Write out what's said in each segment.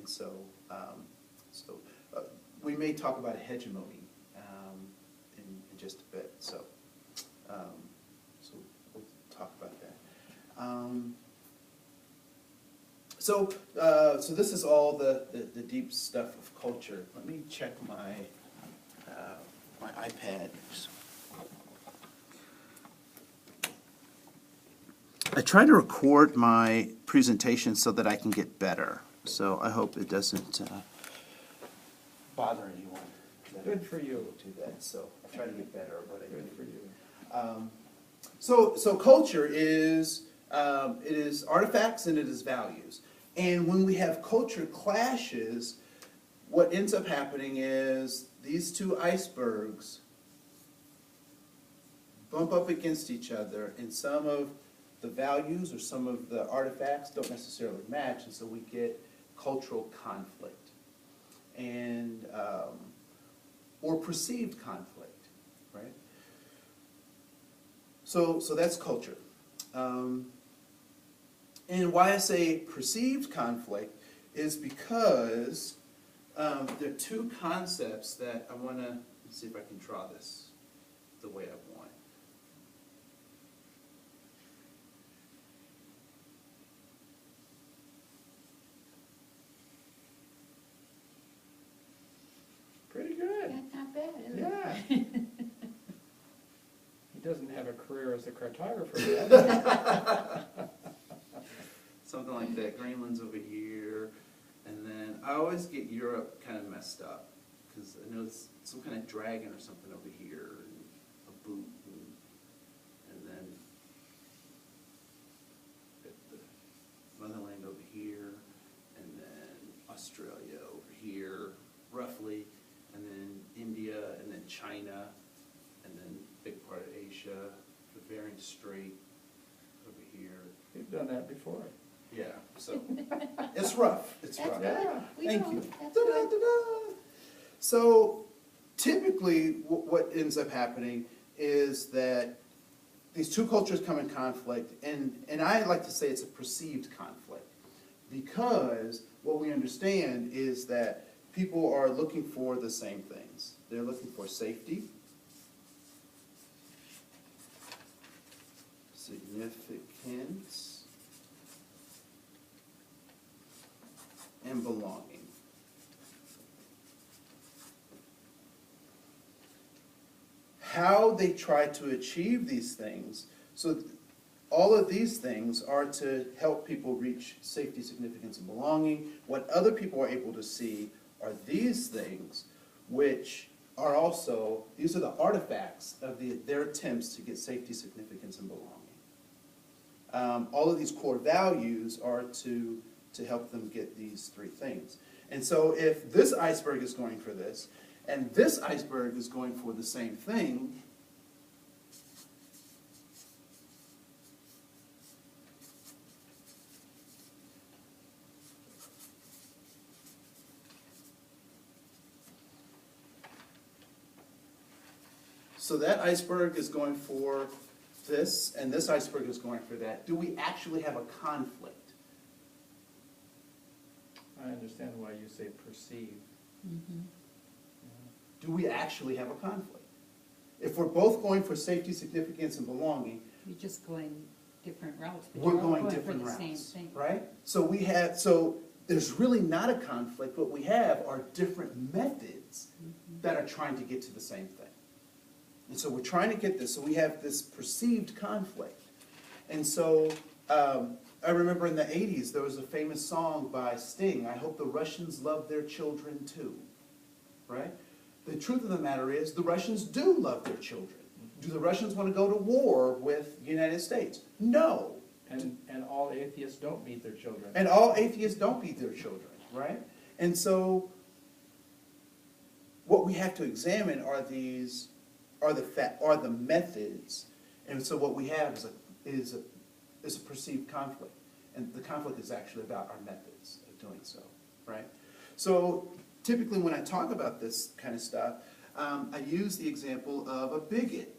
And so, we may talk about hegemony in just a bit. So we'll talk about that. So this is all the deep stuff of culture. Let me check my my iPad. I try to record my presentation so that I can get better. So I hope it doesn't bother anyone. Good for you. Do that. So I try to get better at what I do. Good for you. So culture is it is artifacts and it is values. And when we have culture clashes, what ends up happening is these two icebergs bump up against each other, and some of the values or some of the artifacts don't necessarily match, and so we get cultural conflict and or perceived conflict, right? So that's culture. And why I say perceived conflict is because there are two concepts that I want to see if I can draw this the way I want. Pretty good. That's not bad, is it? Yeah. He doesn't have a career as a cartographer yet. Something like that. Greenland's over here. And then I always get Europe kind of messed up because I know it's some kind of dragon or something over here, and a boot, and then the motherland over here, and then Australia over here, roughly, and then India, and then China, and then big part of Asia, the Bering Strait over here. You've done that before. Yeah, so it's rough. It's That's rough. good. Yeah. We Thank know. you. That's Da-da, good. da-da. So typically, what ends up happening is that these two cultures come in conflict, and I like to say it's a perceived conflict, because what we understand is that people are looking for the same things. They're looking for safety, significance, and belonging. How they try to achieve these things, so all of these things are to help people reach safety, significance, and belonging. What other people are able to see are these things, which are also, these are the artifacts of their attempts to get safety, significance, and belonging. All of these core values are to help them get these three things. And so if this iceberg is going for this, and this iceberg is going for the same thing, so that iceberg is going for this, and this iceberg is going for that. Do we actually have a conflict? I understand why you say perceive. Mhm. Do we actually have a conflict? If we're both going for safety, significance, and belonging, You're just going different routes, but we're you're all going going for different the same routes, thing. right? So there's really not a conflict. What we have are different methods that are trying to get to the same thing. And so we're trying to get this. So we have this perceived conflict. And so I remember in the 80s, there was a famous song by Sting, I hope the Russians love their children too, right? The truth of the matter is the Russians do love their children. Do the Russians want to go to war with the United States? No. And all atheists don't beat their children. And all atheists don't beat their children, right? And so what we have to examine are the methods. And so what we have is a perceived conflict. And the conflict is actually about our methods of doing so, right? So typically when I talk about this kind of stuff, I use the example of a bigot.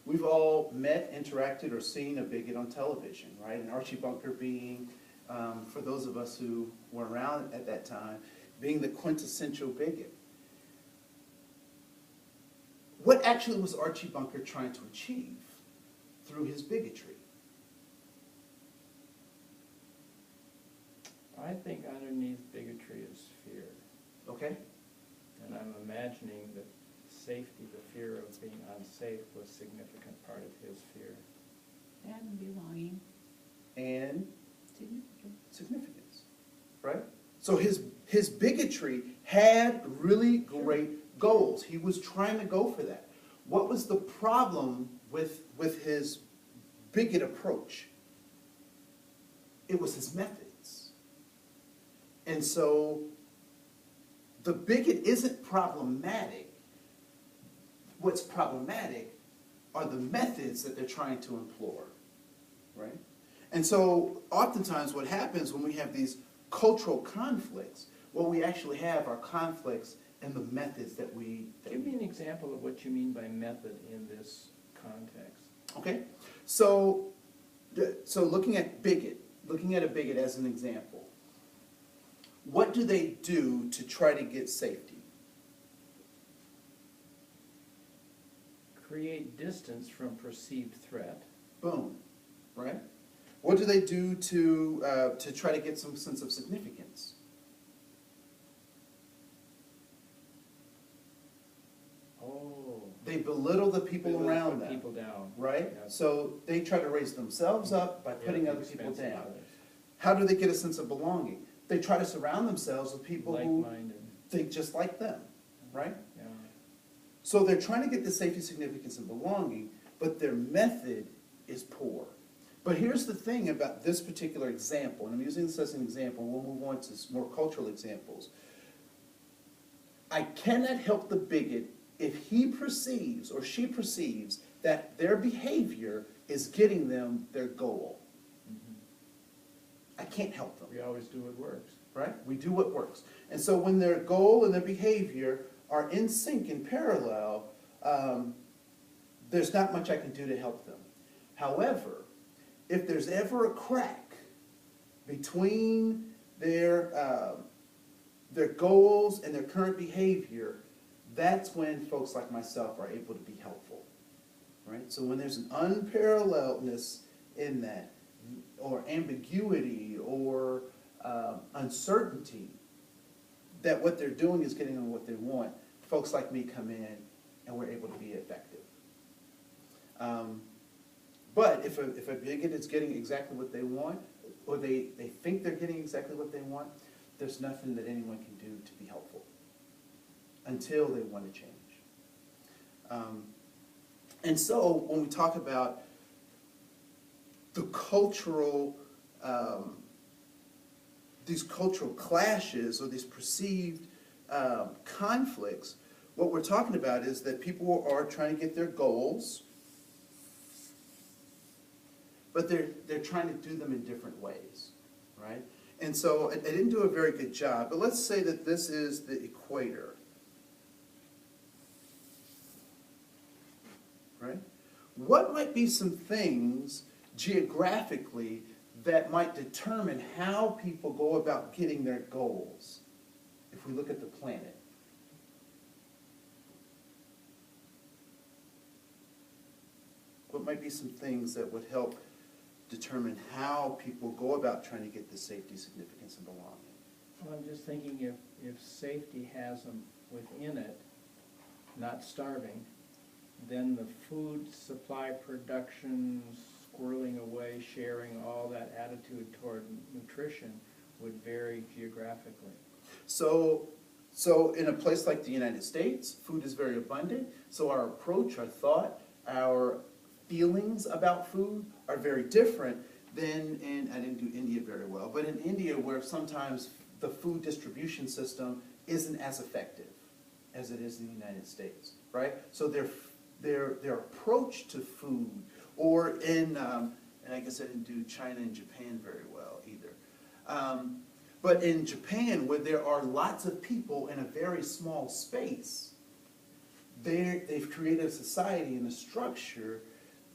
we've all met, interacted, or seen a bigot on television, right? And Archie Bunker being, for those of us who were around at that time, being the quintessential bigot. What actually was Archie Bunker trying to achieve through his bigotry? I think underneath bigotry is fear. Okay? And I'm imagining that safety, the fear of being unsafe, was a significant part of his fear. And belonging, And significant. significance, right? So his bigotry had really great goals. He was trying to go for that. What was the problem with his bigot approach? It was his methods. And so the bigot isn't problematic. What's problematic are the methods that they're trying to employ, right? And so oftentimes what happens when we have these cultural conflicts, what we actually have are conflicts in the methods that we... Give me an example of what you mean by method in this context. Okay, so looking at a bigot as an example, what do they do to try to get safety? Create distance from perceived threat. Boom, right? What do they do to try to get some sense of significance? Oh. They belittle the people They will around put them, people down. right? Yeah. So they try to raise themselves up by Yeah, putting at the other people expense of down. others. How do they get a sense of belonging? They try to surround themselves with people who Like-minded. think just like them, right? Yeah. So they're trying to get the safety, significance, and belonging, but their method is poor. But here's the thing about this particular example, and I'm using this as an example, we'll move on to some more cultural examples. I cannot help the bigot if he perceives or she perceives that their behavior is getting them their goal. I can't help them. We always do what works. Right? We do what works. And so when their goal and their behavior are in sync, in parallel, there's not much I can do to help them. However, if there's ever a crack between their goals and their current behavior, that's when folks like myself are able to be helpful. Right? So when there's an unparalleledness in that, or ambiguity, or uncertainty that what they're doing is getting them what they want, folks like me come in and we're able to be effective. But if a bigot is getting exactly what they want, or they think they're getting exactly what they want, there's nothing that anyone can do to be helpful until they want to change. And so when we talk about the cultural, these cultural clashes or these perceived conflicts, what we're talking about is that people are trying to get their goals, but they're trying to do them in different ways, right? And so I didn't do a very good job, but let's say that this is the equator, right? What might be some things geographically that might determine how people go about getting their goals if we look at the planet? What might be some things that would help determine how people go about trying to get the safety, significance, and belonging? Well, I'm just thinking if safety has them within it, not starving, then the food supply production, squirreling away, sharing, all that attitude toward nutrition would vary geographically. So in a place like the United States, food is very abundant, so our approach, our thought, our feelings about food are very different than in, I didn't do India very well, but in India where sometimes the food distribution system isn't as effective as it is in the United States, right? So their approach to food, or in, and I guess I didn't do China and Japan very well either. But in Japan, where there are lots of people in a very small space, they've created a society and a structure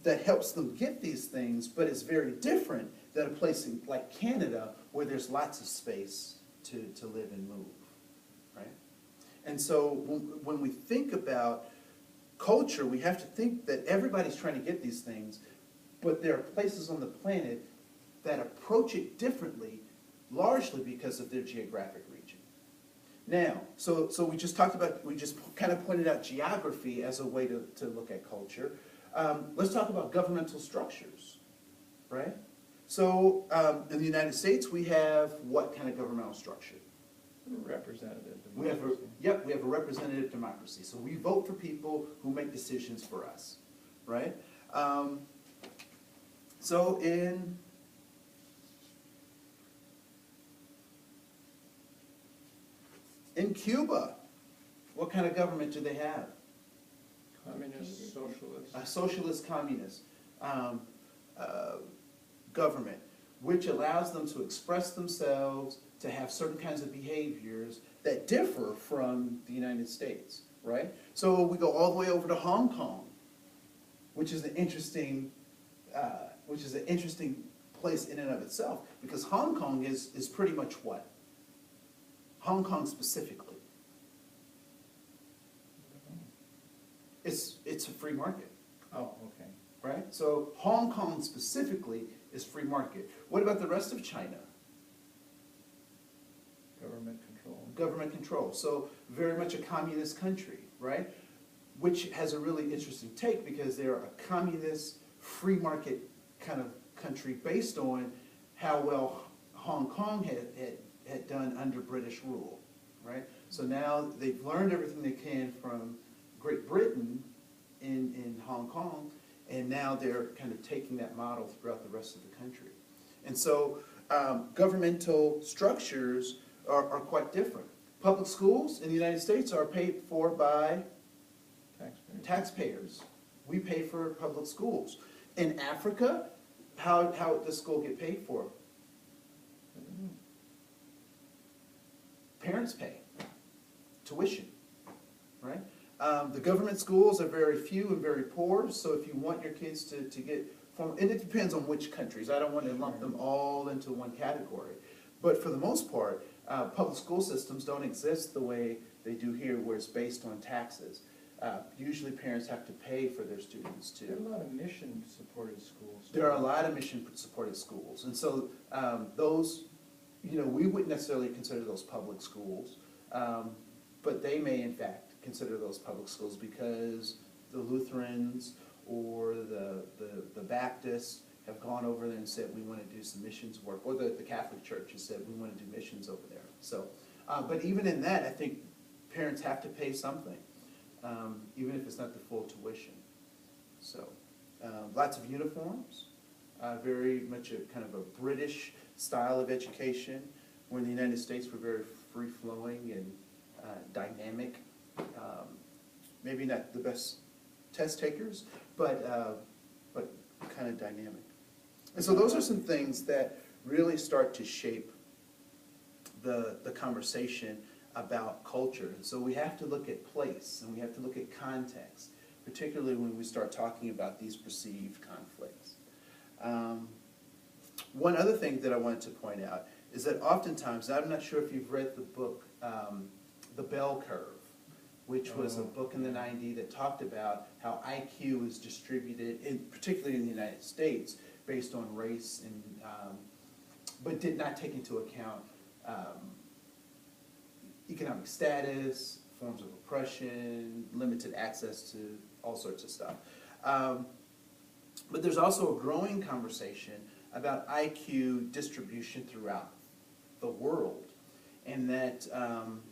that helps them get these things, but it's very different than a place like Canada where there's lots of space to live and move, right? And so when we think about culture, we have to think that everybody's trying to get these things, but there are places on the planet that approach it differently, largely because of their geographic region. Now, so we just kind of pointed out geography as a way to look at culture. Let's talk about governmental structures, right? So in the United States, we have what kind of governmental structure? Representative We have democracy. we have a representative democracy. So we vote for people who make decisions for us, right? So in Cuba, what kind of government do they have? Communist, socialist. A socialist communist government, which allows them to express themselves, to have certain kinds of behaviors that differ from the United States, right? So we go all the way over to Hong Kong, which is an interesting place in and of itself, because Hong Kong is pretty much what? Hong Kong specifically. It's a free market. Oh, okay. Right? So Hong Kong specifically is free market. What about the rest of China? Government control. Government control. So very much a communist country, right? Which has a really interesting take because they're a communist, free market kind of country based on how well Hong Kong had done under British rule, right? So now they've learned everything they can from Great Britain in Hong Kong, and now they're kind of taking that model throughout the rest of the country. And so governmental structures are quite different. Public schools in the United States are paid for by Taxpayers. taxpayers. We pay for public schools. In Africa, how does school get paid for? Parents pay tuition, right? The government schools are very few and very poor, so if you want your kids to get and it depends on which countries. I don't want to lump them all into one category. But for the most part, public school systems don't exist the way they do here, where it's based on taxes. Usually parents have to pay for their students There are too. a lot of mission-supported schools. There are a lot of mission-supported schools, and so those, we wouldn't necessarily consider those public schools, but they may in fact consider those public schools because the Lutherans or the Baptists have gone over there and said, we want to do some missions work, or the Catholic Church has said, we want to do missions over there. So, but even in that, I think parents have to pay something, even if it's not the full tuition. So, lots of uniforms, very much a kind of a British style of education, where in the United States we're very free-flowing and dynamic. Maybe not the best test takers, but kind of dynamic. And so those are some things that really start to shape the conversation about culture. And so we have to look at place, and we have to look at context, particularly when we start talking about these perceived conflicts. One other thing that I wanted to point out is that oftentimes, I'm not sure if you've read the book, The Bell Curve, which was a book in the 90s that talked about how IQ is distributed, particularly in the United States, based on race, and but did not take into account economic status, forms of oppression, limited access to all sorts of stuff. But there's also a growing conversation about IQ distribution throughout the world, and that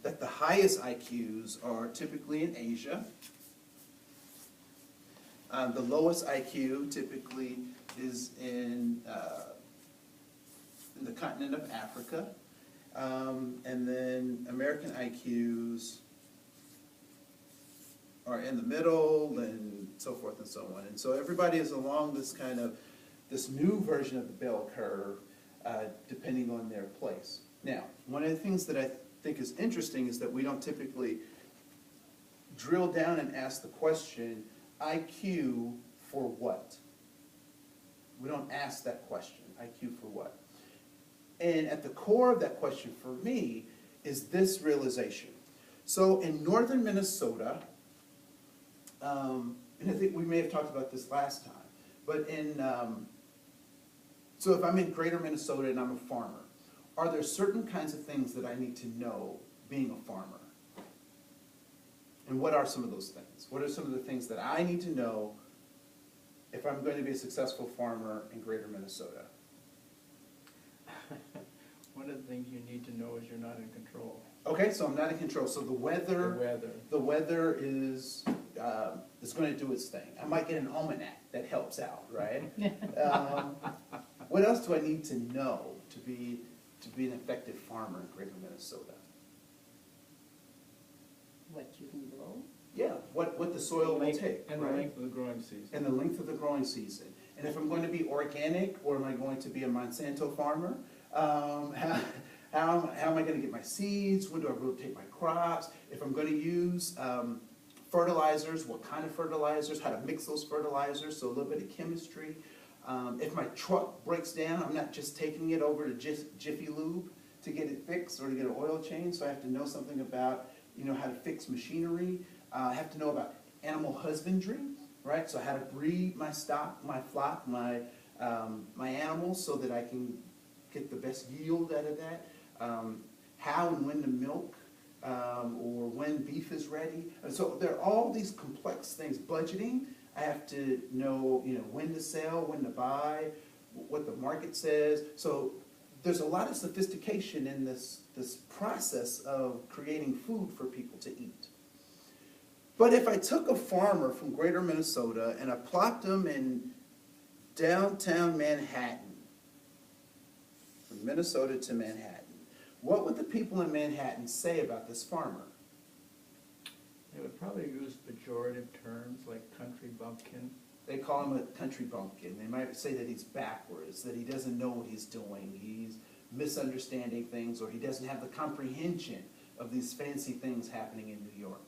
the highest IQs are typically in Asia. The lowest IQ typically is in the continent of Africa, and then American IQs are in the middle, and so forth and so on. And so everybody is along this new version of the bell curve, depending on their place. Now, one of the things that I think is interesting is that we don't typically drill down and ask the question, IQ for what? We don't ask that question, IQ for what? And at the core of that question for me is this realization. So in northern Minnesota, and I think we may have talked about this last time, but so if I'm in greater Minnesota and I'm a farmer, are there certain kinds of things that I need to know being a farmer? And what are some of those things? What are some of the things that I need to know if I'm going to be a successful farmer in greater Minnesota? One of the things you need to know is you're not in control. Okay, so I'm not in control. So the weather is going to do its thing. I might get an almanac that helps out, right? What else do I need to know to be an effective farmer in greater Minnesota? What you can grow? Yeah, what the soil will take, And the right? length of the growing season. And the length of the growing season. And if I'm going to be organic, or am I going to be a Monsanto farmer? How am I going to get my seeds? When do I rotate my crops? If I'm going to use fertilizers, what kind of fertilizers? How to mix those fertilizers? So a little bit of chemistry. If my truck breaks down, I'm not just taking it over to Jiffy Lube to get it fixed or to get an oil change. So I have to know something about, how to fix machinery. I have to know about animal husbandry, right? So how to breed my stock, my flock, my animals so that I can get the best yield out of that. How and when to milk, or when beef is ready. And so there are all these complex things. Budgeting, I have to know, when to sell, when to buy, what the market says. So there's a lot of sophistication in this process of creating food for people to eat. But if I took a farmer from greater Minnesota and I plopped him in downtown Manhattan, from Minnesota to Manhattan, what would the people in Manhattan say about this farmer? They would probably use pejorative terms like country bumpkin. They call him a country bumpkin. They might say that he's backwards, that he doesn't know what he's doing, he's misunderstanding things, or he doesn't have the comprehension of these fancy things happening in New York.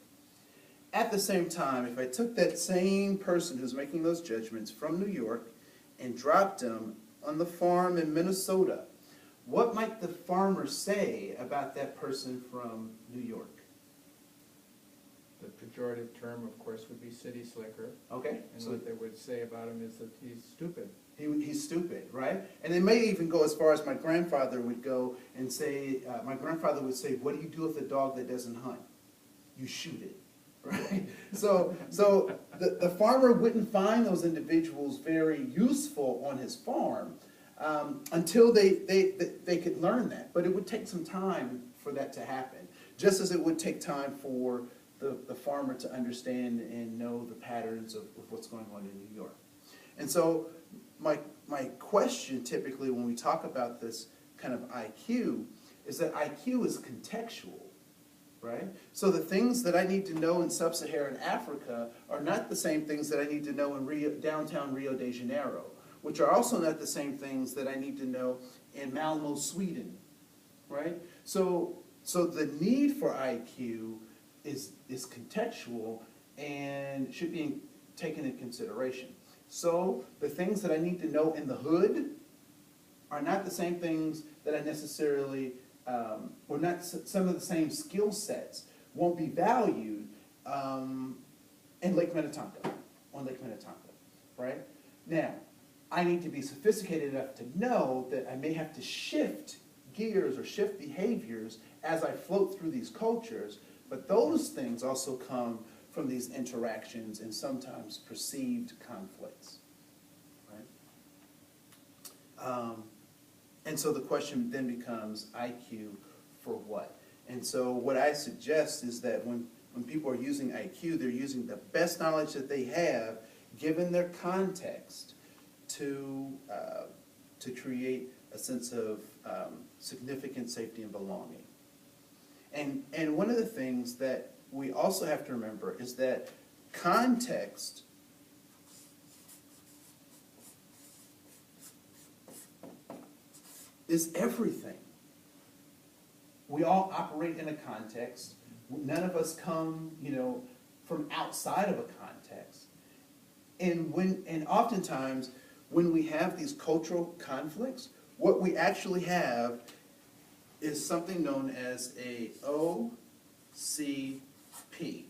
At the same time, if I took that same person who's making those judgments from New York and dropped him on the farm in Minnesota, what might the farmer say about that person from New York? The pejorative term, of course, would be city slicker. Okay, And so what they would say about him is that he's stupid. he's stupid, right? And they may even go as far as my grandfather would go and say, what do you do with a dog that doesn't hunt? You shoot it, right? So the farmer wouldn't find those individuals very useful on his farm until they could learn that. But it would take some time for that to happen, just as it would take time for the farmer to understand and know the patterns of what's going on in New York. And so my question typically when we talk about this kind of IQ is that IQ is contextual, right? So the things that I need to know in sub-Saharan Africa are not the same things that I need to know in downtown Rio de Janeiro, which are also not the same things that I need to know in Malmo, Sweden, right? So the need for IQ is contextual and should be taken into consideration. So the things that I need to know in the hood are not the same things that I necessarily, or not some of the same skill sets won't be valued in Lake Minnetonka, on Lake Minnetonka, right? Now, I need to be sophisticated enough to know that I may have to shift gears or shift behaviors as I float through these cultures, but those things also come from these interactions and sometimes perceived conflicts, right? And so the question then becomes IQ for what? And so what I suggest is that when people are using IQ, they're using the best knowledge that they have, given their context, to create a sense of significant safety and belonging. And one of the things that we also have to remember is that context is everything. We all operate in a context. None of us come, from outside of a context. And oftentimes when we have these cultural conflicts, what we actually have is something known as a OCP,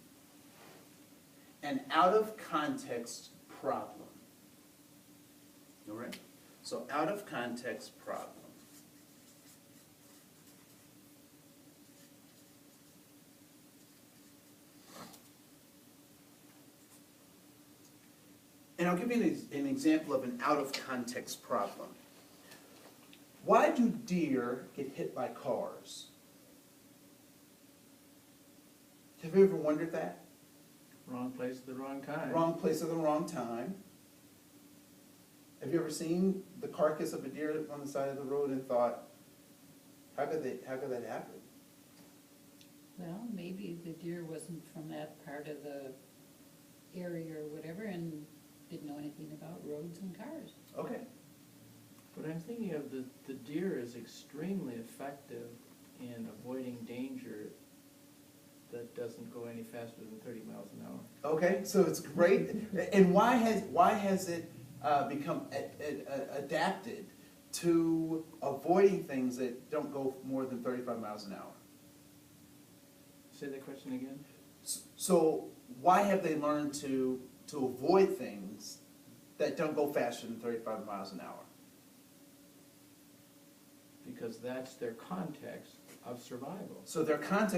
an out of context problem. All right? So out of context problem. And I'll give you an example of an out of context problem. Why do deer get hit by cars? Have you ever wondered that? Wrong place at the wrong time. Wrong place at the wrong time. Have you ever seen the carcass of a deer on the side of the road and thought, how could that happen? Well, maybe the deer wasn't from that part of the area or whatever and didn't know anything about roads and cars. Okay. But I'm thinking of the deer is extremely effective in avoiding danger that doesn't go any faster than 30 miles an hour. Okay, so it's great. And why has it become adapted to avoiding things that don't go more than 35 miles an hour? Say that question again? So why have they learned to avoid things that don't go faster than 35 miles an hour? Because that's their context of survival. So their context